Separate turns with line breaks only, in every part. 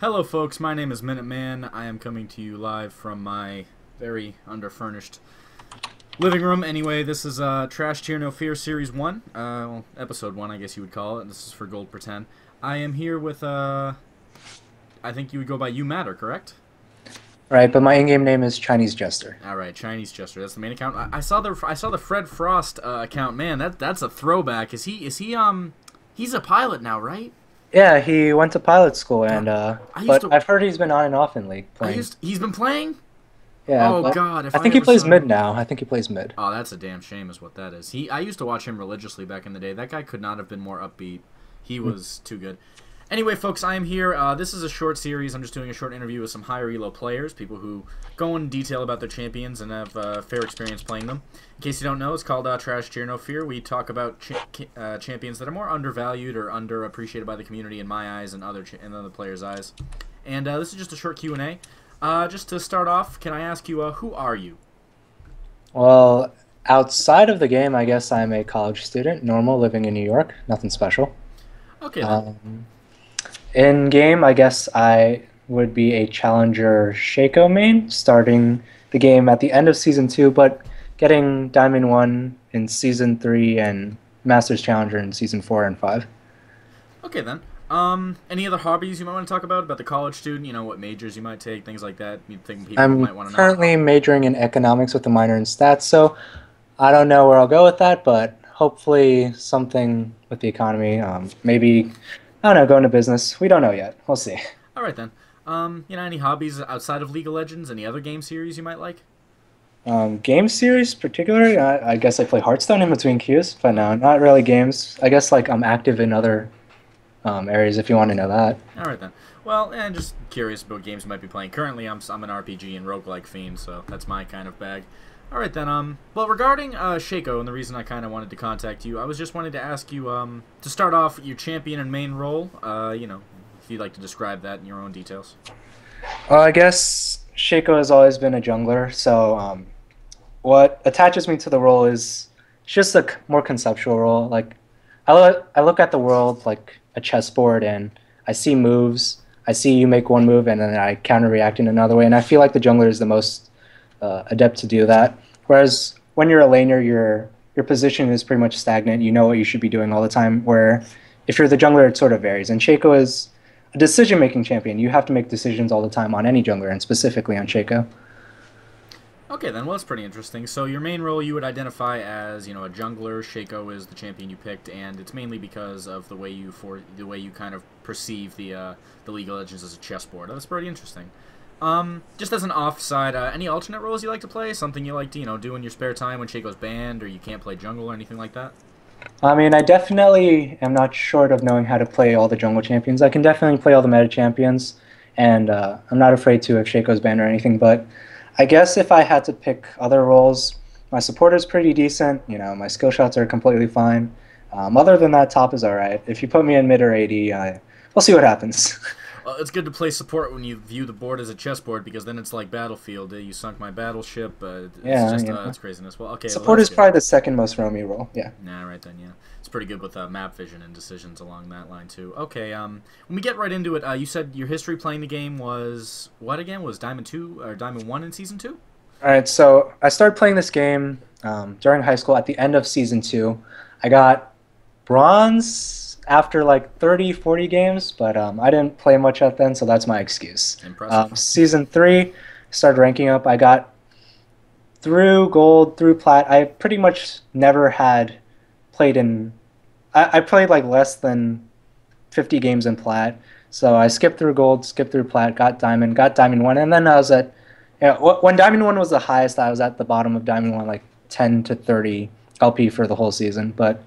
Hello folks, my name is Minuteman. I am coming to you live from my very underfurnished living room. Anyway, this is Trash Tier No Fear Series 1, well, Episode 1 I guess you would call it. This is for Gold Pretend. I am here with, I think you would go by YOUMATTER, correct?
Right, but my in-game name is ChineseJester.
Alright, ChineseJester, that's the main account. I saw the Fred Frost account. Man, that's a throwback. He's a pilot now, right?
Yeah, he went to pilot school, and I've heard he's been on and off in League playing.
He's been playing?
Yeah.
Oh God!
I think he plays mid now. I think he plays mid.
Oh, that's a damn shame, is what that is. I used to watch him religiously back in the day. That guy could not have been more upbeat. He was too good. Anyway, folks, I am here. This is a short series. I'm just doing a short interview with some higher elo players, people who go in detail about their champions and have fair experience playing them. In case you don't know, it's called Trash Tier No Fear. We talk about champions that are more undervalued or underappreciated by the community in my eyes and other players' eyes. And this is just a short Q&A. Just to start off, can I ask you, who are you?
Well, outside of the game, I guess I'm a college student, normal, living in New York. Nothing special.
Okay, then.
In game, I guess I would be a challenger Shaco main, starting the game at the end of Season 2, but getting Diamond 1 in Season 3 and Masters Challenger in Season 4 and 5.
Okay, then. Any other hobbies you might want to talk about the college student? You know, what majors you might take, things like that. You think people might want to know.
I'm currently majoring in economics with a minor in stats, so I don't know where I'll go with that, but hopefully something with the economy. Maybe, I don't know, go into business. We don't know yet. We'll see.
All right, then. You know, any hobbies outside of League of Legends? Any other game series you might like?
Game series, particularly, I guess I play Hearthstone in between queues, but no, not really games. I guess like I'm active in other areas if you want to know that.
All right, then. Well, and just curious about games you might be playing. Currently, I'm an RPG and roguelike fiend, so that's my kind of bag. All right, then. Well, regarding Shaco, and the reason I kind of wanted to contact you, I was just wanting to ask you, to start off, your champion and main role, you know, if you'd like to describe that in your own details.
I guess Shaco has always been a jungler, so what attaches me to the role is just a more conceptual role. Like, I look at the world like a chessboard, and I see moves. I see you make one move, and then I counter-react in another way, and I feel like the jungler is the most adept to do that. Whereas when you're a laner, your position is pretty much stagnant. You know what you should be doing all the time, where if you're the jungler, it sort of varies. And Shaco is a decision-making champion. You have to make decisions all the time on any jungler, and specifically on Shaco.
Okay, then. Well, that's pretty interesting. So your main role you would identify as, you know, a jungler. Shaco is the champion you picked, and it's mainly because of the way you kind of perceive the League of Legends as a chessboard. That's pretty interesting. Just as an offside, any alternate roles you like to play? Something you like to, you know, do in your spare time when Shaco's banned, or you can't play jungle or anything like that?
I mean, I definitely am not short of knowing how to play all the jungle champions. I can definitely play all the meta champions, and I'm not afraid to if Shaco's banned or anything, but I guess if I had to pick other roles, my support is pretty decent. You know, my skill shots are completely fine. Other than that, top is alright. If you put me in mid or AD, we'll see what happens.
Well, it's good to play support when you view the board as a chessboard, because then it's like Battlefield. You sunk my battleship. It's craziness. Well, okay.
Support is probably the second most roamy role. Yeah.
Nah, right then. Yeah, it's pretty good with map vision and decisions along that line too. Okay. When we get right into it, you said your history playing the game was what again? Was Diamond 2 or Diamond 1 in Season 2?
All right. So I started playing this game during high school. At the end of Season 2, I got bronze after like 30, 40 games, but I didn't play much at then, so that's my excuse.
Impressive.
Season 3, started ranking up. I got through gold, through plat. I pretty much never had played in... I played like less than 50 games in plat, so I skipped through gold, skipped through plat, got Diamond 1, and then I was at... Yeah, when Diamond 1 was the highest, I was at the bottom of Diamond 1, like 10 to 30 LP for the whole season, but...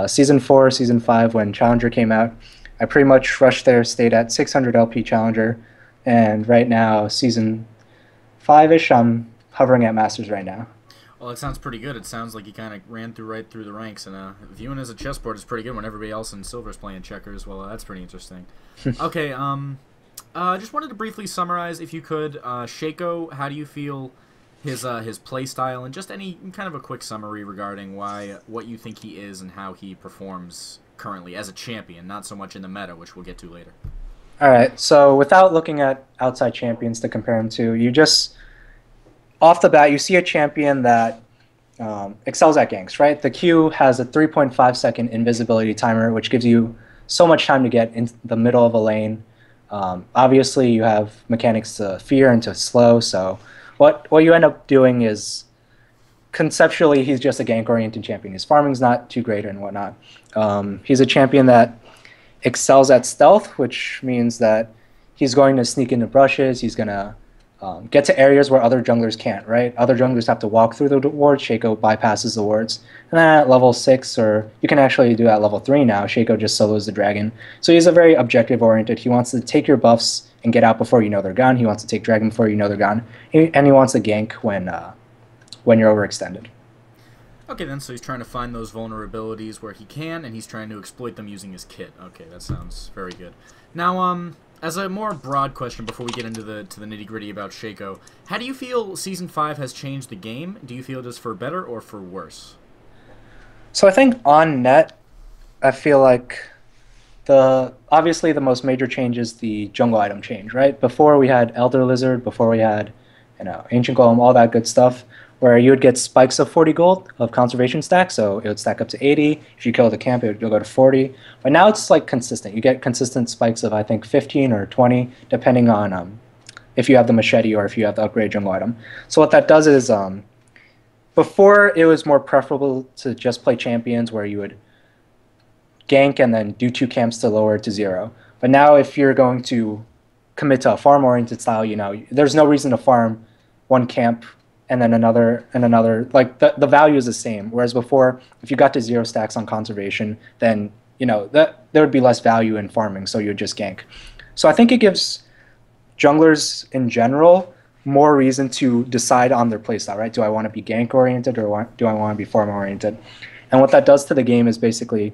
Season 4, Season 5, when Challenger came out, I pretty much rushed there, stayed at 600 LP Challenger, and right now, Season 5-ish, I'm hovering at Masters right now.
Well, it sounds pretty good. It sounds like you kind of ran right through the ranks, and viewing as a chessboard is pretty good when everybody else in silver's playing checkers. Well, that's pretty interesting. Okay, just wanted to briefly summarize, if you could, Shaco, how do you feel his play style, and just any kind of a quick summary regarding what you think he is and how he performs currently as a champion, not so much in the meta, which we'll get to later.
All right. So without looking at outside champions to compare him to, you just off the bat you see a champion that excels at ganks, right? The Q has a 3.5-second invisibility timer, which gives you so much time to get in the middle of a lane. Obviously, you have mechanics to fear and to slow. So what you end up doing is conceptually he's just a gank oriented champion. His farming's not too great and whatnot. He's a champion that excels at stealth, which means that he's going to sneak into brushes. He's going to get to areas where other junglers can't, right? Other junglers have to walk through the wards. Shaco bypasses the wards. And then at level 6, or you can actually do at level 3 now, Shaco just solos the dragon. So he's a very objective-oriented. He wants to take your buffs and get out before you know they're gone. He wants to take dragon before you know they're gone. And he wants to gank when you're overextended.
Okay, then, so he's trying to find those vulnerabilities where he can, and he's trying to exploit them using his kit. Okay, that sounds very good. Now, as a more broad question before we get into the nitty-gritty about Shaco, how do you feel Season 5 has changed the game? Do you feel it is for better or for worse?
So I think on net, I feel like obviously the most major change is the jungle item change, right? Before we had Elder Lizard, before we had Ancient Golem, all that good stuff, where you would get spikes of 40 gold of conservation stack, so it would stack up to 80. If you kill the camp, it would go to 40. But now it's like consistent. You get consistent spikes of I think 15 or 20, depending on if you have the machete or if you have the upgrade jungle item. So what that does is before it was more preferable to just play champions where you would gank and then do 2 camps to lower it to 0. But now if you're going to commit to a farm-oriented style, there's no reason to farm 1 camp and then another and another. Like the value is the same. Whereas before, if you got to 0 stacks on conservation, then that there would be less value in farming, so you would just gank. So I think it gives junglers in general more reason to decide on their playstyle, right? Do I want to be gank oriented or do I want to be farm oriented? And what that does to the game is basically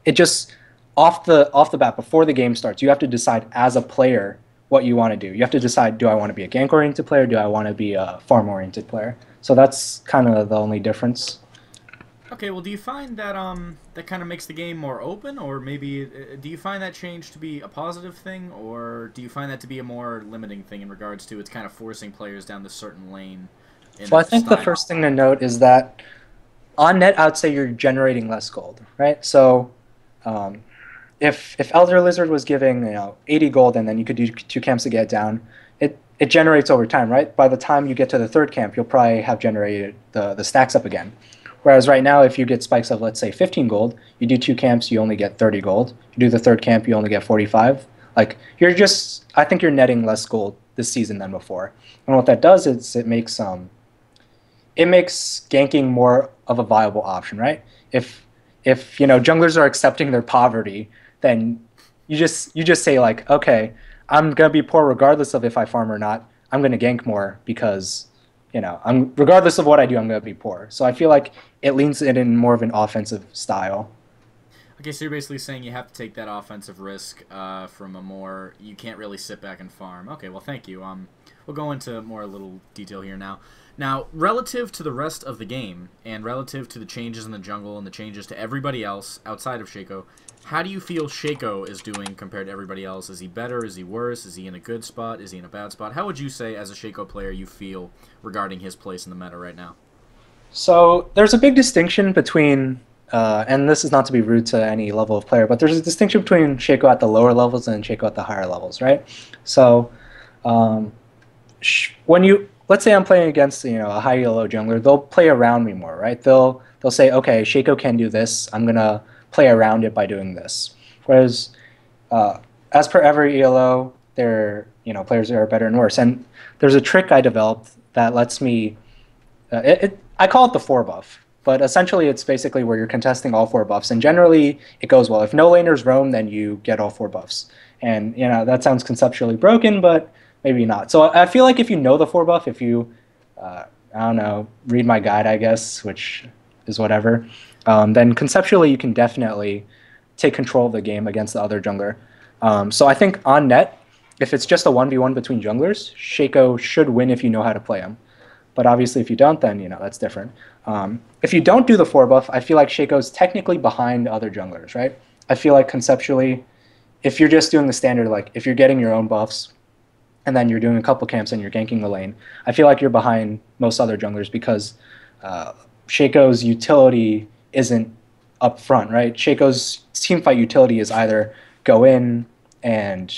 it just off the bat before the game starts, you have to decide as a player what you want to do. You have to decide, do I want to be a gank oriented player? Do I want to be a farm oriented player? So that's kind of the only difference.
Okay, well, do you find that that kind of makes the game more open, or maybe do you find that change to be a positive thing, or do you find that to be a more limiting thing in regards to it's kind of forcing players down this certain lane?
Well, I think the first thing to note is that on net, I would say you're generating less gold, right? So if Elder Lizard was giving 80 gold and then you could do 2 camps to get it down, it generates over time, right? By the time you get to the 3rd camp, you'll probably have generated the stacks up again. Whereas right now, if you get spikes of, let's say, 15 gold, you do 2 camps, you only get 30 gold. You do the 3rd camp, you only get 45. Like, I think you're netting less gold this season than before. And what that does is it makes ganking more of a viable option, right? If junglers are accepting their poverty, then you just say like, okay, I'm gonna be poor regardless of if I farm or not. I'm gonna gank more because regardless of what I do, I'm gonna be poor. So I feel like it leans it in more of an offensive style.
Okay, so you're basically saying you have to take that offensive risk from you can't really sit back and farm. Okay, well, thank you. We'll go into more a little detail here now. Now, relative to the rest of the game, and relative to the changes in the jungle and the changes to everybody else outside of Shaco, how do you feel Shaco is doing compared to everybody else? Is he better? Is he worse? Is he in a good spot? Is he in a bad spot? How would you say, as a Shaco player, you feel regarding his place in the meta right now?
So there's a big distinction between, and this is not to be rude to any level of player, but there's a distinction between Shaco at the lower levels and Shaco at the higher levels, right? So let's say I'm playing against a high elo jungler, they'll play around me more, right? They'll say, okay, Shaco can do this. I'm gonna play around it by doing this. Whereas, as per every ELO, players are better and worse. And there's a trick I developed that lets me. I call it the 4 buff, but essentially it's basically where you're contesting all 4 buffs, and generally it goes well. If no laners roam, then you get all 4 buffs, and that sounds conceptually broken, but maybe not. So I feel like if you know the 4 buff, if you, I don't know, read my guide, I guess, which is whatever, then conceptually you can definitely take control of the game against the other jungler. So I think on net, if it's just a 1v1 between junglers, Shaco should win if you know how to play him. But obviously if you don't, then that's different. If you don't do the 4 buff, I feel like Shaco's technically behind other junglers, right? I feel like conceptually, if you're just doing the standard, like if you're getting your own buffs and then you're doing a couple camps and you're ganking the lane, I feel like you're behind most other junglers because Shaco's utility isn't up front, right? Shaco's teamfight utility is either go in and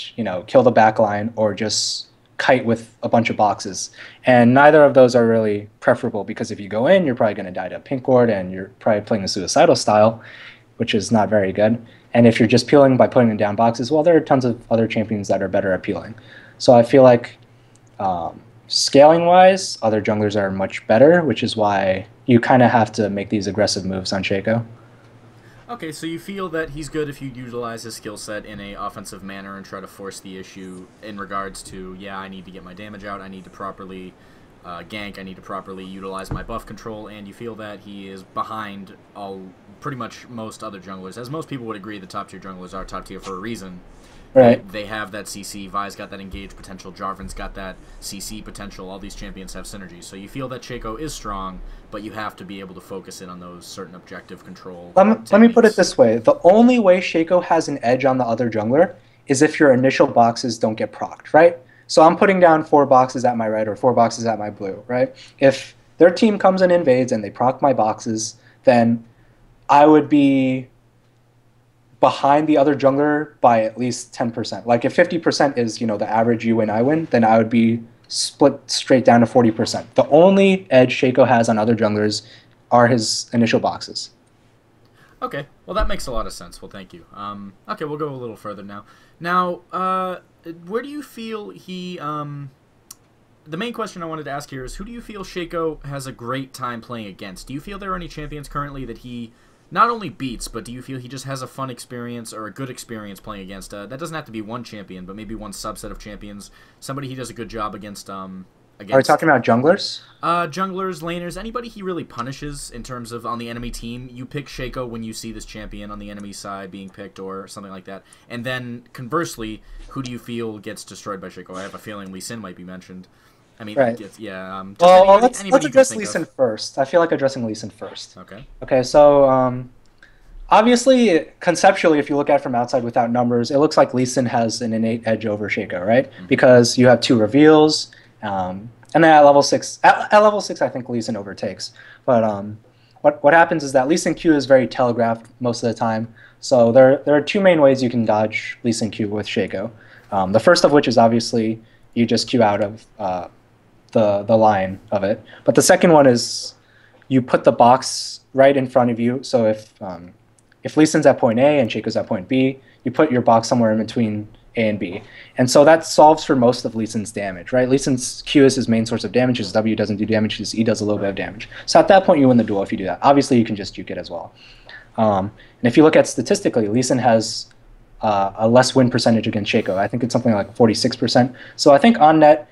kill the backline or just kite with a bunch of boxes. And neither of those are really preferable because if you go in, you're probably going to die to pink ward and you're probably playing the suicidal style, which is not very good. And if you're just peeling by putting down boxes, well, there are tons of other champions that are better at peeling. So I feel like scaling-wise, other junglers are much better, which is why you kind of have to make these aggressive moves on Shaco.
Okay, so you feel that he's good if you utilize his skill set in a offensive manner and try to force the issue in regards to, yeah, I need to get my damage out, I need to properly gank, I need to properly utilize my buff control, and you feel that he is behind pretty much most other junglers. As most people would agree, the top tier junglers are top tier for a reason.
Right.
They have that CC, Vi's got that engage potential, Jarvan's got that CC potential, all these champions have synergy. So you feel that Shaco is strong, but you have to be able to focus in on those certain objective control
Let me put it this way. The only way Shaco has an edge on the other jungler is if your initial boxes don't get procced, right? So I'm putting down 4 boxes at my right or 4 boxes at my blue, right? If their team comes and invades and they proc my boxes, then I would be behind the other jungler by at least 10%. Like if 50% is, the average you win, I win, then I would be split straight down to 40%. The only edge Shaco has on other junglers are his initial boxes.
Okay, well that makes a lot of sense. Well, thank you. Okay, we'll go a little further now. Now, where do you feel he... the main question I wanted to ask here is, who do you feel Shaco has a great time playing against? Do you feel there are any champions currently that he not only beats, but do you feel he just has a fun experience or a good experience playing against? That doesn't have to be one champion, but maybe one subset of champions. Somebody he does a good job against.
Are we talking about junglers?
Junglers, laners, anybody he really punishes in terms of on the enemy team. You pick Shaco when you see this champion on the enemy side being picked or something like that. And then, conversely, who do you feel gets destroyed by Shaco? I have a feeling Lee Sin might be mentioned. I mean,
right.
Yeah.
Let's address Lee Sin first. I feel like addressing Lee Sin first.
Okay.
Okay, so obviously, conceptually, if you look at it from outside without numbers, it looks like Lee Sin has an innate edge over Shaco, right? Mm-hmm. Because you have 2 reveals, and then at level 6, I think Lee Sin overtakes. But what happens is that Lee Sin Q is very telegraphed most of the time. So there are 2 main ways you can dodge Lee Sin Q with Shaco. The first of which is obviously you just Q out of the line of it. But the second one is you put the box right in front of you. So if Lee Sin's at point A and Shaco's at point B, you put your box somewhere in between A and B. And so that solves for most of Lee Sin's damage, right? Lee Sin's Q is his main source of damage. His W doesn't do damage. His E does a little bit of damage. So at that point, you win the duel if you do that. Obviously, you can just juke it as well. And if you look at statistically, Lee Sin has a less win percentage against Shaco. I think it's something like 46%. So I think on net,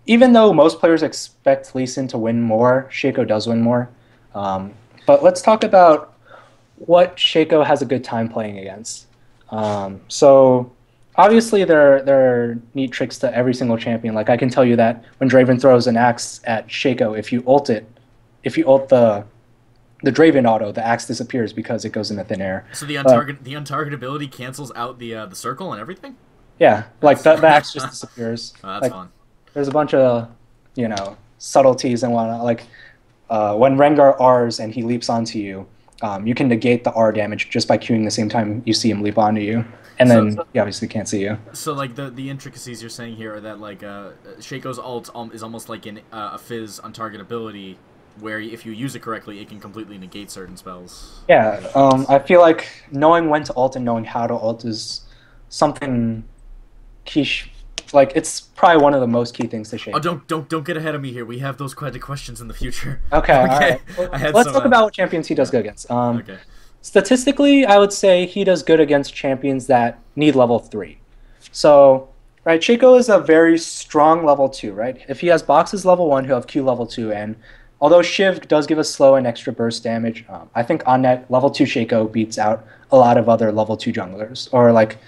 even though most players expect Lee Sin to win more, Shaco does win more. But let's talk about what Shaco has a good time playing against. So obviously there are neat tricks to every single champion. Like I can tell you that when Draven throws an axe at Shaco, if you ult the Draven auto, the axe disappears because it goes into thin air.
So the untargetability cancels out the circle and everything?
Yeah, like the axe just disappears.
Oh, that's
like,
fun.
There's a bunch of, subtleties and whatnot. Like when Rengar Rs and he leaps onto you, you can negate the R damage just by queuing the same time you see him leap onto you. And then he obviously can't see you.
So like the intricacies you're saying here are that like Shaco's ult is almost like a Fizz untargetability, where if you use it correctly, it can completely negate certain spells.
Yeah, I feel like knowing when to ult and knowing how to ult is something key. Like it's probably one of the most key things to Shaco.
Oh, don't get ahead of me here. We have those kind of questions in the future.
Okay, all right. Let's talk about what champions he does good against.
Okay.
Statistically, I would say he does good against champions that need level 3. So, right, Shaco is a very strong level 2, right? If he has boxes level 1, he'll have Q level 2, and although Shiv does give us slow and extra burst damage, I think on net, level 2 Shaco beats out a lot of other level 2 junglers. Or like,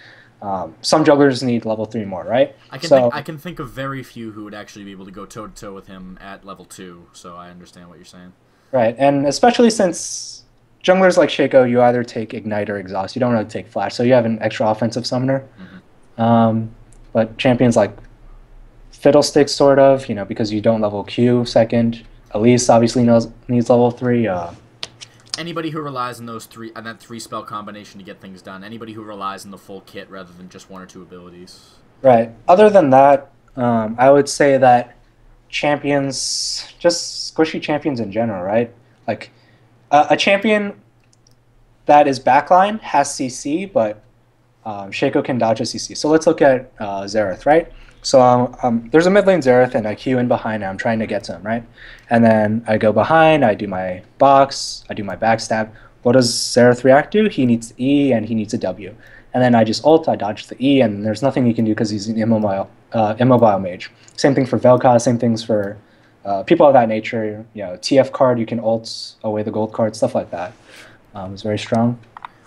some junglers need level 3 more, right?
I can think of very few who would actually be able to go toe-to-toe with him at level 2, so I understand what you're saying.
Right, and especially since junglers like Shaco, you either take Ignite or Exhaust. You don't really take Flash, so you have an extra offensive summoner. Um, but champions like Fiddlesticks, sort of, because you don't level Q second. Elise obviously needs level 3.
Anybody who relies on on that 3 spell combination to get things done. Anybody who relies on the full kit rather than just 1 or 2 abilities.
Right. Other than that, I would say that champions, just squishy champions in general, right? Like a champion that is backline has CC, but Shaco can dodge a CC. So let's look at Xerath, right? So there's a mid lane Xerath and I queue in behind and I'm trying to get to him, right? And then I go behind, I do my box, I do my backstab. What does Xerath react to? He needs E and he needs a W. And then I just ult, I dodge the E, and there's nothing you can do because he's an immobile mage. Same thing for Vel'Koz, same things for people of that nature. TF card, you can ult away the gold card, stuff like that. It's very strong.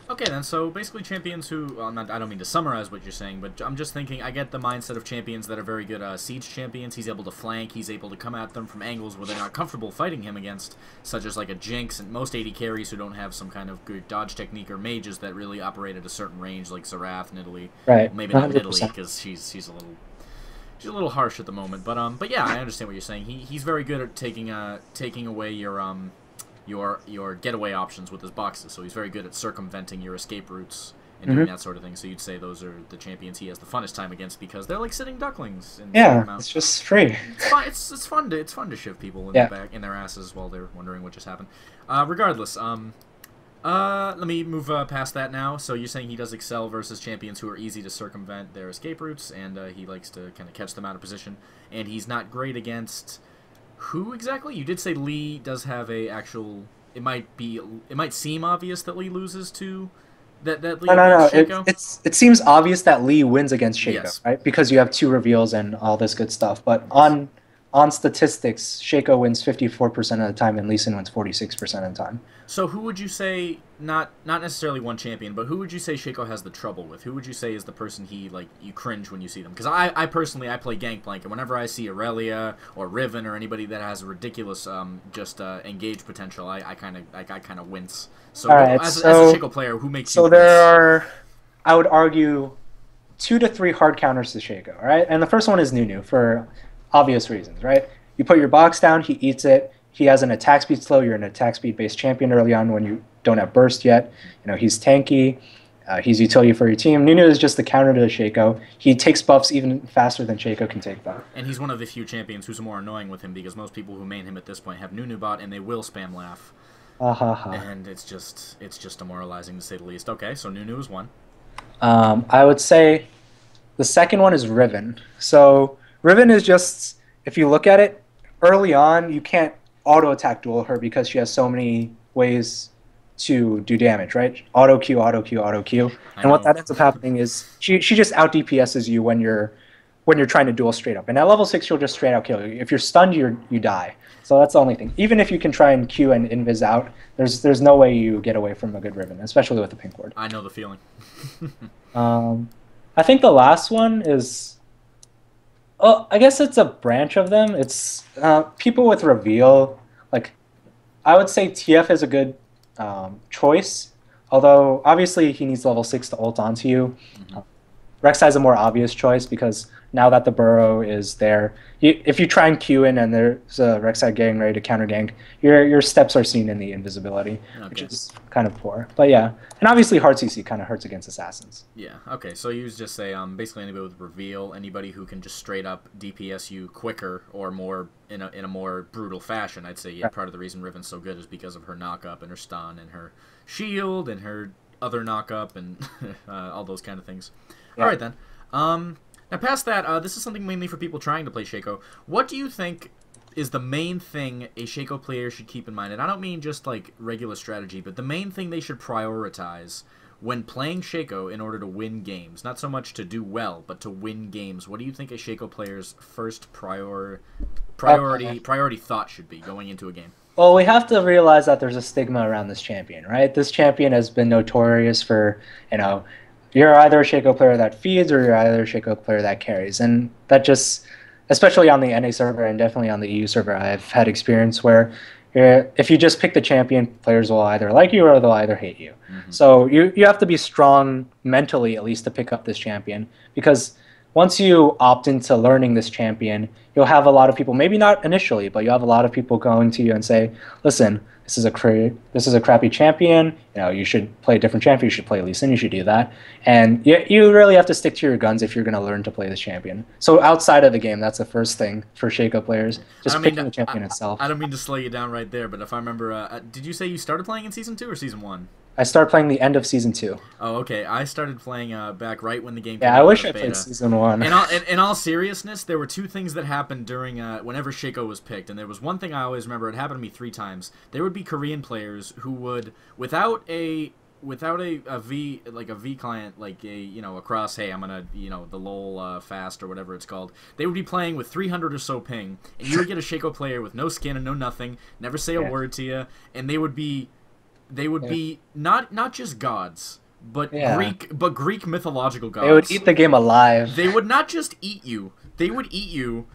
Okay, then, so basically champions who... Well, I don't mean to summarize what you're saying, but I'm just thinking, I get the mindset of champions that are very good siege champions. He's able to flank, he's able to come at them from angles where they're not comfortable fighting him against, such as like a Jinx, and most AD carries who don't have some kind of good dodge technique, or mages that really operate at a certain range, like Xerath in Italy.
Right.
Well, maybe not in Italy, because she's a little harsh at the moment. But yeah, I understand what you're saying. He's very good at taking away your getaway options with his boxes, so he's very good at circumventing your escape routes and doing that sort of thing. So you'd say those are the champions he has the funnest time against because they're like sitting ducklings.
Yeah, it's just free.
It's fun to shiv people in their asses while they're wondering what just happened. Regardless, let me move past that now. So you're saying he does excel versus champions who are easy to circumvent their escape routes, and he likes to kind of catch them out of position. And he's not great against... Who exactly? You did say Lee does have a actual... It might seem obvious that Lee loses to that Lee against Shaco.
It seems obvious that Lee wins against Shaco,
yes.
Right? Because you have 2 reveals and all this good stuff. But on statistics, Shaco wins 54% of the time and Lee Sin wins 46% of the time.
So who would you say, not necessarily one champion, but who would you say Shaco has the trouble with? Who would you say is the person you cringe when you see them? Because I personally play Gangplank, and whenever I see Aurelia or Riven or anybody that has a ridiculous engage potential, I kind of wince. So, right, as a Shaco player, who makes you wince?
There are, I would argue, 2 to 3 hard counters to Shaco, right? And the first one is Nunu for obvious reasons, right? You put your box down, he eats it. He has an attack speed slow. You're an attack speed based champion early on when you don't have burst yet. He's tanky. He's utility for your team. Nunu is just the counter to Shaco. He takes buffs even faster than Shaco can take them.
And he's one of the few champions who's more annoying with him because most people who main him at this point have Nunu bot and they will spam laugh. And it's just demoralizing to say the least. Okay, so Nunu is one.
I would say the second one is Riven. So Riven is just, if you look at it, early on you can't auto attack duel her because she has so many ways to do damage, right? Auto Q, auto Q, auto Q. And what that ends up happening is she just out DPSs you when you're trying to duel straight up. And at level 6 she'll just straight out kill you. If you're stunned, you die. So that's the only thing. Even if you can try and Q and invis out, there's no way you get away from a good Riven, especially with the pink ward.
I know the feeling.
I think the last one is... Oh, I guess it's a branch of them. It's people with reveal. Like, I would say TF is a good choice, although obviously he needs level 6 to ult onto you. Rek'Sai is a more obvious choice because now that the burrow is there, if you try and queue in and there's a Rek'Sai gang ready to counter gank, your steps are seen in the invisibility, which is kind of poor. But yeah, and obviously hard CC kind of hurts against assassins.
Yeah. Okay. So you just say basically anybody with reveal, anybody who can just straight up DPS you quicker or more in a more brutal fashion. I'd say part of the reason Riven's so good is because of her knockup and her stun and her shield and her other knockup and all those kind of things. Yeah. All right then. Now past that, this is something mainly for people trying to play Shaco. What do you think is the main thing a Shaco player should keep in mind? And I don't mean just like regular strategy, but the main thing they should prioritize when playing Shaco in order to win games. Not so much to do well, but to win games. What do you think a Shaco player's first priority thought should be going into a game?
Well, we have to realize that there's a stigma around this champion, right? This champion has been notorious for, you're either a Shaco player that feeds or you're either a Shaco player that carries. And that just, especially on the NA server and definitely on the EU server, I've had experience where If you just pick the champion, players will either like you or they'll either hate you.
Hmm.
So you have to be strong mentally at least to pick up this champion, because once you opt into learning this champion, you'll have a lot of people, maybe not initially, but you'll have a lot of people going to you and say, listen, this is a crappy champion. You know, you should play a different champion. You should play Lee Sin. You should do that. And you really have to stick to your guns if you're going to learn to play this champion. So outside of the game, that's the first thing for Shaco players. Just picking the champion itself.
I don't mean to slow you down right there, but if I remember, did you say you started playing in Season 2 or Season 1?
I started playing the end of Season 2.
Oh, okay. I started playing back right when the game came
Yeah,
out
I wish
of
I played
beta.
Season 1.
In all seriousness, there were two things that happened during whenever Shaco was picked, and there was one thing I always remember. It happened to me 3 times. There would be Korean players who would, without a V client, like a cross, hey, I'm gonna the lol fast or whatever it's called. They would be playing with 300 or so ping, and you would get a Shaco player with no skin and no nothing, never say a word to you, and they would be not just gods, but Greek mythological gods.
They would eat the game alive.
They would not just eat you; they would eat you,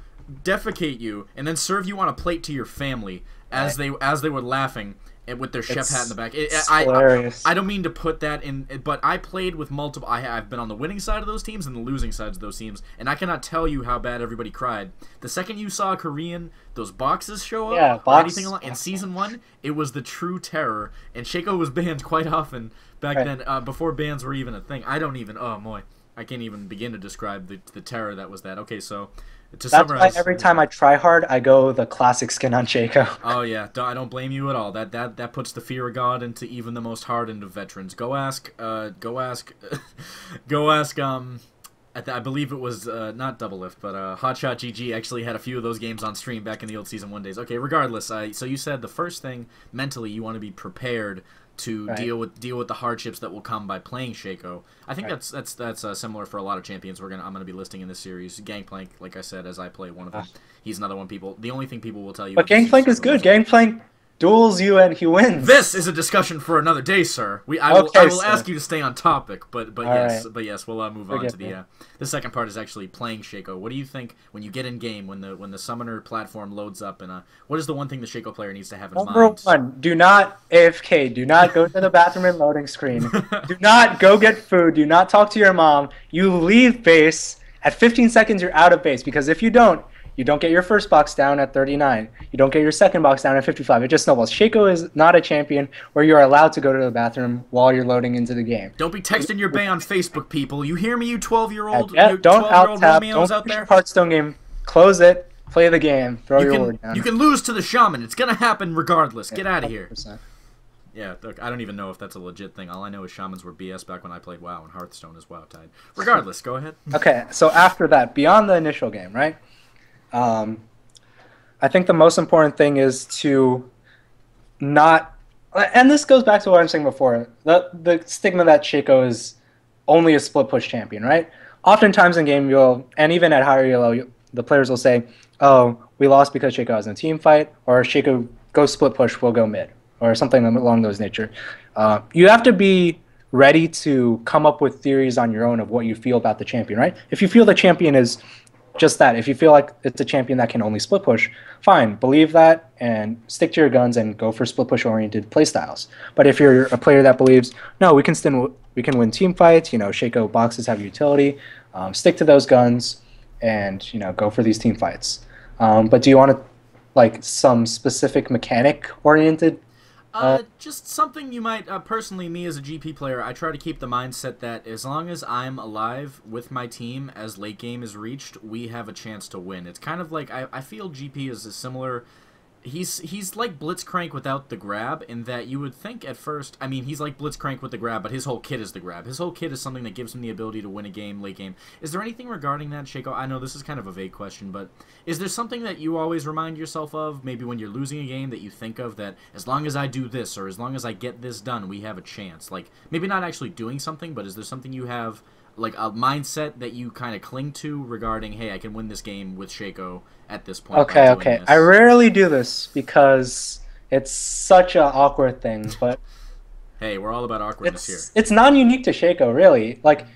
defecate you, and then serve you on a plate to your family as they were laughing with their chef hat in the back.
Hilarious.
I don't mean to put that in, but I played with multiple. I've been on the winning side of those teams and the losing sides of those teams, and I cannot tell you how bad everybody cried. The second you saw a Korean, those boxes show up, or anything along, in Season 1, it was the true terror, and Shaco was banned quite often back then, before bans were even a thing. Oh boy, I can't even begin to describe the terror that was that. Okay, so to summarize,
that's why every time I try hard, I go the classic skin on Shaco.
Oh yeah, I don't blame you at all. That puts the fear of God into even the most hardened of veterans. Go ask. I believe it was not Double Lift, but Hotshot GG actually had a few of those games on stream back in the old Season 1 days. Okay, regardless, so you said the first thing mentally you want to be prepared to deal with the hardships that will come by playing Shaco. I think that's similar for a lot of champions I'm gonna be listing in this series. Gangplank, like I said, as I play one of them, he's another one. The only thing people will tell you.
But Gangplank is good. Gangplank duels you and he wins.
This is a discussion for another day, sir. I will ask you to stay on topic, but yes, we'll move on to the second part is actually playing Shaco. What do you think when you get in game, when the summoner platform loads up, and what is the one thing the Shaco player needs to have in mind?
Number 1, do not AFK. Do not go to the bathroom and loading screen. Do not go get food. Do not talk to your mom. You leave base. At 15 seconds, you're out of base, because if you don't get your first box down at 39. You don't get your second box down at 55. It just snowballs. Shaco is not a champion where you're allowed to go to the bathroom while you're loading into the game.
Don't be texting your bay on Facebook, people. You hear me, you 12-year-old?
Don't out-tap. Don't
out there?
Hearthstone game. Close it. Play the game. Throw your word down.
You can lose to the shaman. It's going to happen regardless. Get out of here.
100%.
Yeah, look, I don't even know if that's a legit thing. All I know is shamans were BS back when I played WoW, and Hearthstone is WoW tied. Regardless, go ahead.
Okay, so after that, beyond the initial game, right? I think the most important thing is to not, and this goes back to what I was saying before, the stigma that Shaco is only a split push champion, right? Oftentimes in game, and even at higher elo, the players will say, oh, we lost because Shaco has a team fight, or Shaco goes split push, we'll go mid, or something along those nature. You have to be ready to come up with theories on your own of what you feel about the champion, right? If you feel the champion is just that, if you feel like it's a champion that can only split push, fine, believe that and stick to your guns and go for split push oriented playstyles. But if you're a player that believes, no, we can win team fights, Shaco boxes have utility, stick to those guns and go for these team fights. But do you want to some specific mechanic oriented?
Just something you might, personally, me as a GP player, I try to keep the mindset that as long as I'm alive with my team as late game is reached, we have a chance to win. It's kind of like, I feel GP is a similar, he's like Blitzcrank without the grab, in that you would think at first, I mean, he's like Blitzcrank with the grab, but his whole kit is the grab. His whole kit is something that gives him the ability to win a game, late game. Is there anything regarding that, Shaco? I know this is kind of a vague question, but is there something that you always remind yourself of, maybe when you're losing a game, that you think of that, as long as I do this, or as long as I get this done, we have a chance? Like, maybe not actually doing something, but is there something you have, like a mindset that you kind of cling to regarding, hey, I can win this game with Shaco at this point?
Okay. I rarely do this because it's such an awkward thing, but
hey, we're all about awkwardness here.
It's non-unique to Shaco, really. Like,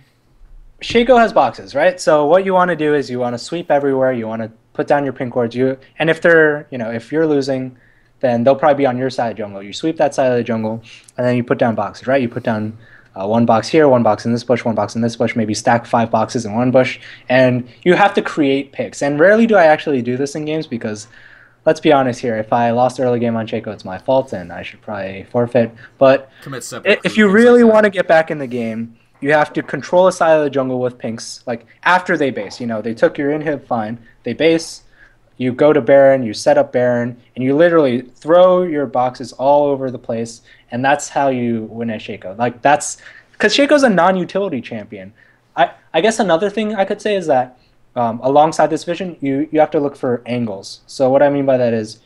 Shaco has boxes, right? So what you want to do is you want to sweep everywhere. You want to put down your pin cords. And if they're, if you're losing, then they'll probably be on your side of the jungle. You sweep that side of the jungle, and then you put down boxes, right? You put down one box here, one box in this bush, one box in this bush, maybe stack 5 boxes in one bush, and you have to create picks. And rarely do I actually do this in games because, let's be honest here, if I lost early game on Shaco, it's my fault, and I should probably forfeit. But if you really want to get back in the game, you have to control a side of the jungle with pinks, like after they base. You know, they took your inhib, fine. They base, you go to Baron, you set up Baron, and you literally throw your boxes all over the place, and that's how you win at Shaco. Like, that's because Shaco's a non-utility champion. I guess another thing I could say is that alongside this vision, you have to look for angles. So what I mean by that is,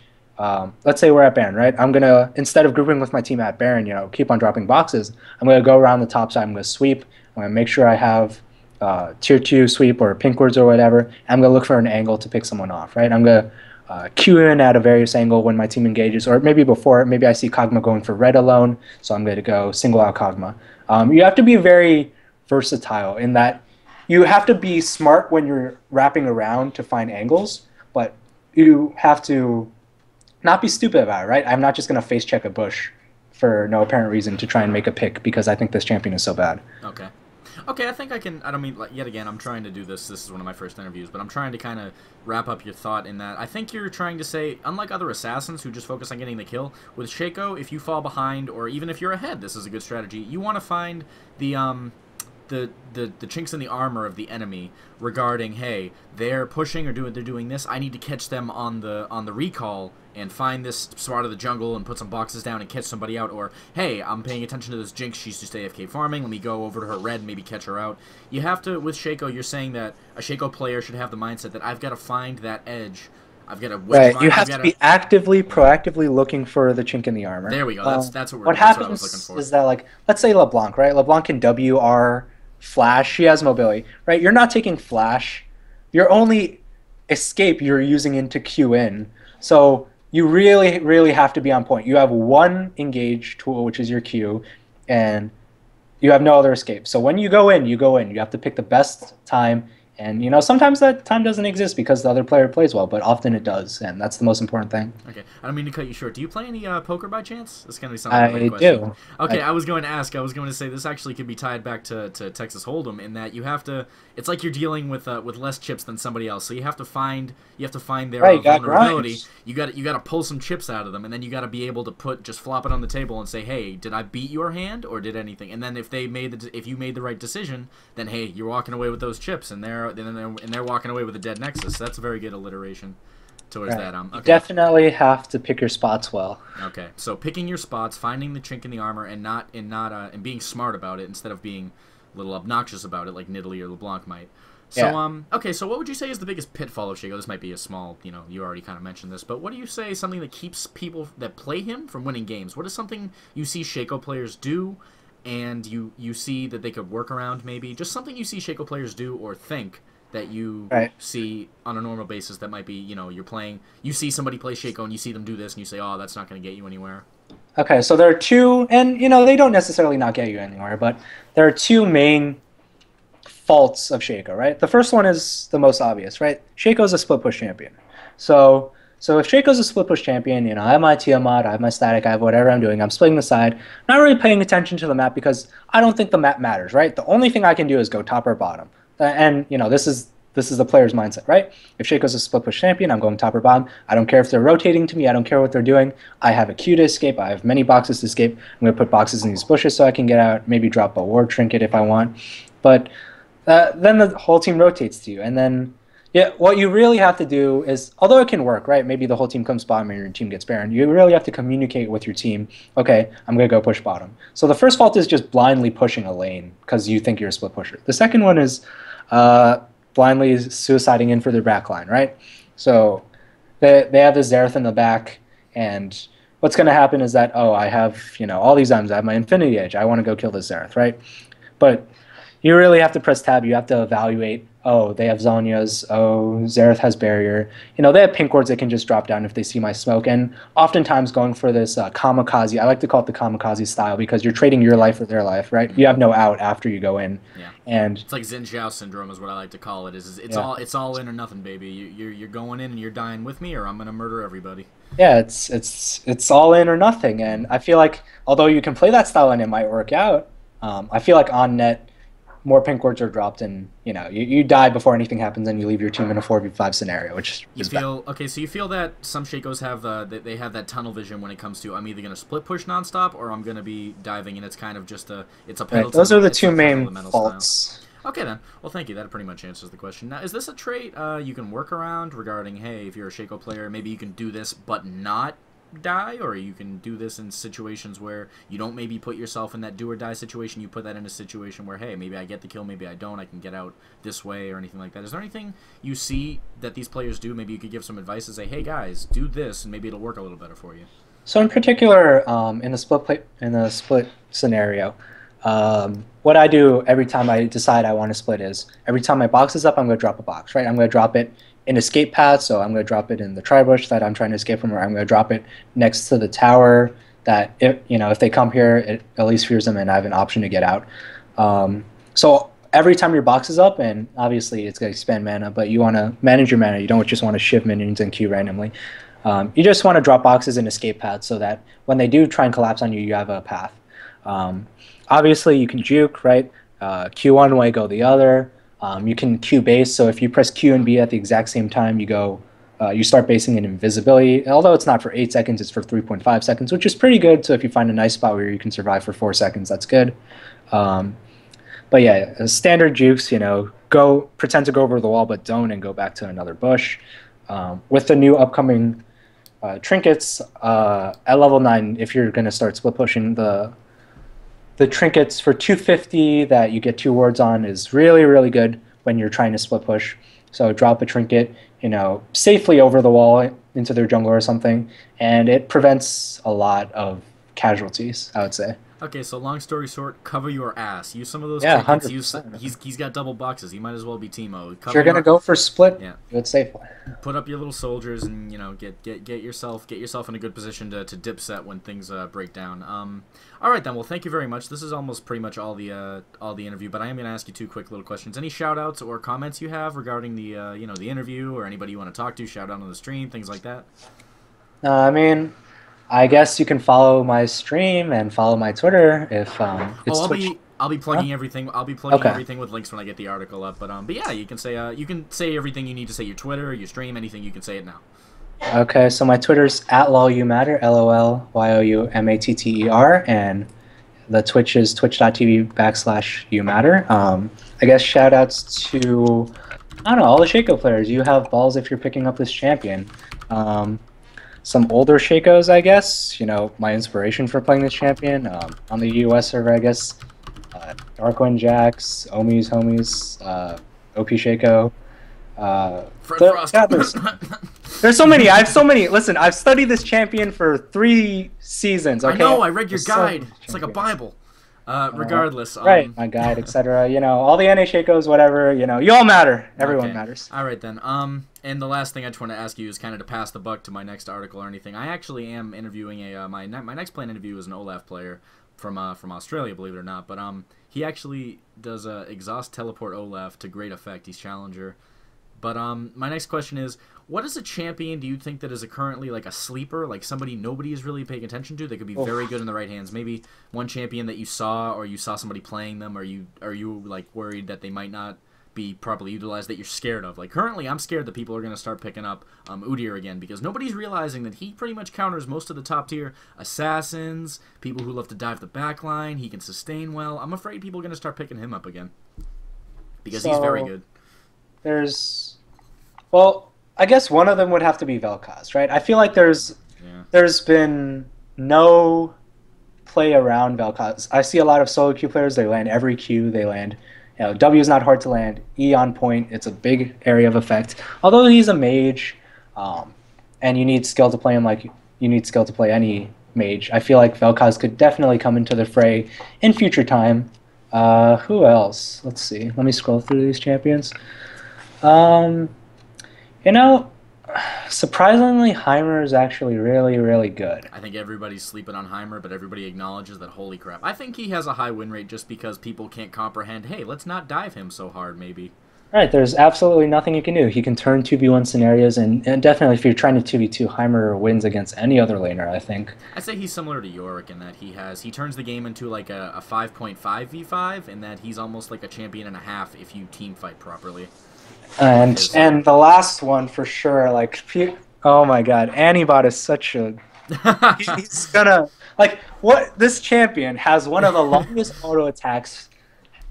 let's say we're at Baron, right? I'm gonna, instead of grouping with my team at Baron, you know, keep on dropping boxes, I'm gonna go around the top side. I'm gonna sweep. I'm gonna make sure I have tier 2 sweep or pink words or whatever. I'm gonna look for an angle to pick someone off, right? I'm gonna queue in at a various angle when my team engages, or maybe before. Maybe I see Kog'Maw going for red alone, so I'm going to go single out Kog'Maw. You have to be very versatile in that you have to be smart when you're wrapping around to find angles, but you have to not be stupid about it, right? I'm not just going to face check a bush for no apparent reason to try and make a pick because I think this champion is so bad.
Okay. Okay, I think I can, I don't mean, like, yet again, I'm trying to do this is one of my first interviews, but I'm trying to kind of wrap up your thought in that I think you're trying to say, unlike other assassins who just focus on getting the kill, with Shaco, if you fall behind, or even if you're ahead, this is a good strategy. You want to find the chinks in the armor of the enemy regarding, hey, they're pushing or they're doing this, I need to catch them on the recall and find this spot of the jungle and put some boxes down and catch somebody out, or hey, I'm paying attention to this Jinx, she's just AFK farming, let me go over to her red and maybe catch her out. You have to, with Shaco, you're saying that a Shaco player should have the mindset that I've got to find that edge. I've got to
you have to be proactively looking for the chink in the armor.
There we go. That's what
what happens I was looking for. Is that, like, let's say LeBlanc, right? LeBlanc can WR flash. She has mobility, right? You're not taking flash. Your only escape you're using into Q in. So you really, really have to be on point. You have one engage tool, which is your Q, and you have no other escape. So when you go in, you go in. You have to pick the best time. And, you know, sometimes that time doesn't exist because the other player plays well, but often it does, and that's the most important thing.
Okay, I don't mean to cut you short. Do you play any poker by chance? This is going to be something
I do.
Okay, I was going to ask. I was going to say this actually could be tied back to Texas Hold'em in that you have to. It's like you're dealing with less chips than somebody else, so you have to find their vulnerability. You got to pull some chips out of them, and then you got to be able to just flop it on the table and say, hey, did I beat your hand or did anything? And then if you made the right decision, then hey, you're walking away with those chips, and they're walking away with a dead nexus. That's a very good alliteration towards that. Okay.
You definitely have to pick your spots well.
Okay, so picking your spots, finding the chink in the armor, and being smart about it instead of being a little obnoxious about it like Nidalee or LeBlanc might. So okay, so what would you say is the biggest pitfall of Shaco? This might be a small, you already kind of mentioned this, but what do you say is something that keeps people that play him from winning games? What is something you see Shaco players do, and you see that they could work around maybe? Just something you see Shaco players do or think that you see on a normal basis that might be, you're playing, you see somebody play Shaco and you see them do this and you say, oh, that's not going to get you anywhere.
Okay, so there are two, and they don't necessarily not get you anywhere, but there are two main faults of Shaco, right? The first one is the most obvious, right? Shaco's a split push champion. So if Shaco's a split push champion, I have my Tiamat, I have my static, I have whatever I'm doing, I'm splitting the side, not really paying attention to the map because I don't think the map matters, right? The only thing I can do is go top or bottom. And, this is the player's mindset, right? If Shaco's a split push champion, I'm going top or bottom. I don't care if they're rotating to me. I don't care what they're doing. I have a Q to escape. I have many boxes to escape. I'm going to put boxes in these bushes so I can get out, maybe drop a ward trinket if I want. But then the whole team rotates to you. And then, what you really have to do is, although it can work, right? Maybe the whole team comes bottom and your team gets Baron. You really have to communicate with your team. Okay, I'm going to go push bottom. So the first fault is just blindly pushing a lane because you think you're a split pusher. The second one is blindly suiciding in for their backline, right? So they have the Xerath in the back, and what's going to happen is that, I have all these items. I have my Infinity Edge. I want to go kill the Xerath, right? But You really have to press tab. You have to evaluate. Oh, they have Zhonya's. Oh, Xerath has barrier. They have pink wards that can just drop down if they see my smoke. And oftentimes going for this kamikaze. I like to call it the kamikaze style because you're trading your life for their life, right? You have no out after you go in.
Yeah.
And
it's like Xin Zhao syndrome is what I like to call it. It's
yeah.
it's all in or nothing, baby. You're going in and you're dying with me, or I'm gonna murder everybody.
Yeah, it's all in or nothing. And I feel like although you can play that style and it might work out, I feel like on net more pink wards are dropped, and you die before anything happens, and you leave your team in a 4v5 scenario, which
you
is
feel
bad.
okay. So you feel that some Shakos have they have that tunnel vision when it comes to I'm either gonna split push nonstop or I'm gonna be diving, and it's kind of just a
Right. Those are the two main faults.
Style. Okay then. Well, thank you. That pretty much answers the question. Now, is this a trait you can work around regarding, hey, if you're a Shaco player, maybe you can do this but not die, or you can do this in situations where you don't maybe put yourself in that do or die situation, you put that in a situation where, hey, maybe I get the kill, maybe I don't, I can get out this way or anything like that. Is there anything you see that these players do? Maybe you could give some advice and say, hey guys, do this and maybe it'll work a little better for you.
So in particular, in the split scenario, what I do every time I decide I want to split is every time my box is up, I'm going to drop a box, right? I'm going to drop it in escape path, so I'm going to drop it in the tri-bush that I'm trying to escape from, or I'm going to drop it next to the tower that, if they come here, it at least fears them and I have an option to get out. So every time your box is up, and obviously it's going to expand mana, but you want to manage your mana. You don't just want to shift minions and queue randomly. You just want to drop boxes in escape paths so that when they do try and collapse on you, you have a path. Obviously, you can juke, right? Q one way, go the other. You can Q base, so if you press Q and B at the exact same time, you start basing in invisibility. Although it's not for 8 seconds, it's for 3.5 seconds, which is pretty good. So if you find a nice spot where you can survive for 4 seconds, that's good. But yeah, standard jukes, pretend to go over the wall, but don't, and go back to another bush. With the new upcoming trinkets at level 9, if you're going to start split pushing, the trinkets for 250 that you get 2 wards on is really, really good when you're trying to split push. So drop a trinket, safely over the wall into their jungle or something, and it prevents a lot of casualties, I would say.
Okay, so long story short, cover your ass. Use some of those trinkets. He's got double boxes. He might as well be Teemo.
If you're gonna go for split,
yeah,
do it safely.
Put up your little soldiers and get yourself in a good position to dip set when things break down. All right then. Well, thank you very much. This is almost pretty much all the interview, but I am gonna ask you 2 quick little questions. Any shout outs or comments you have regarding the the interview, or anybody you want to talk to? Shout out on the stream, things like that.
I mean, I guess you can follow my stream and follow my Twitter if it's Twitch.
I'll be plugging everything. I'll be plugging everything with links when I get the article up. But yeah, you can say everything you need to say. Your Twitter, your stream, anything. You can say it now.
Okay, so my Twitter's @LOLYouMatter, LOLYOUMATTER, and the Twitch is twitch.tv/YouMatter. I guess shout outs to all the Shaco players. You have balls if you're picking up this champion. Some older Shacos, I guess. My inspiration for playing this champion on the US server, I guess. Darkwind Jax, Omi's homies, OP Shaco. There's so many. I have so many. Listen, I've studied this champion for 3 seasons. Okay?
I know. I read your guide. It's like a Bible. Regardless.
Right, my guide, etc. All the NA Shacos, whatever. You all matter. Everyone matters.
All right then. And the last thing I just want to ask you is kind of to pass the buck to my next article or anything. I actually am interviewing my next planned interview is an Olaf player from Australia, believe it or not. But he actually does exhaust teleport Olaf to great effect. He's challenger. But my next question is, what is a champion do you think that is currently like a sleeper, like somebody nobody is really paying attention to that could be very good in the right hands? Maybe one champion that you saw, or you saw somebody playing them, or are you like worried that they might not be properly utilized, that you're scared of? Like currently, I'm scared that people are going to start picking up Udyr again because nobody's realizing that he pretty much counters most of the top tier assassins, people who love to dive the back line. He can sustain well. I'm afraid people are going to start picking him up again because he's very good.
I guess one of them would have to be Vel'Koz, right? I feel like there's been no play around Vel'Koz. I see a lot of solo queue players. They land every queue. They land. W is not hard to land. E on point. It's a big area of effect. Although he's a mage, and you need skill to play him like you need skill to play any mage. I feel like Vel'Koz could definitely come into the fray in future time. Who else? Let's see. Let me scroll through these champions. Um, you know, surprisingly, Heimer is actually really, really good.
I think everybody's sleeping on Heimer, but everybody acknowledges that, holy crap. I think he has a high win rate just because people can't comprehend, hey, let's not dive him so hard, maybe.
Right, there's absolutely nothing you can do. He can turn 2v1 scenarios, and definitely if you're trying to 2v2, Heimer wins against any other laner, I think.
I say he's similar to Yorick in that he turns the game into like a 5.5 v5, and that he's almost like a champion and a half if you team fight properly.
And the last one for sure, like, oh my god, Anibot is such a... he's gonna... Like, what this champion has one of the longest auto attacks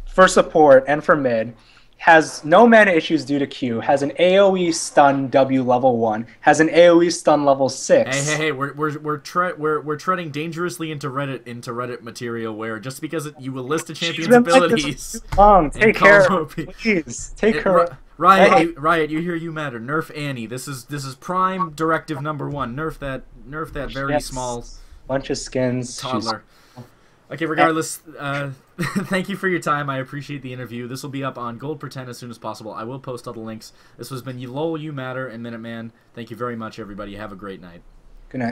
for support and for mid, has no mana issues due to Q, has an AoE stun W level 1, has an AoE stun level 6.
Hey, we're treading dangerously into Reddit material where just because you will list a champion's abilities.
Take care, please. Take care.
Riot, you hear you matter. Nerf Annie. This is prime directive number 1. Nerf that very small
bunch of skins
toddler. Okay, regardless, thank you for your time. I appreciate the interview. This will be up on Gold Pretend as soon as possible. I will post all the links. This has been LOL, You Matter, and Minuteman. Thank you very much, everybody. Have a great night.
Good night.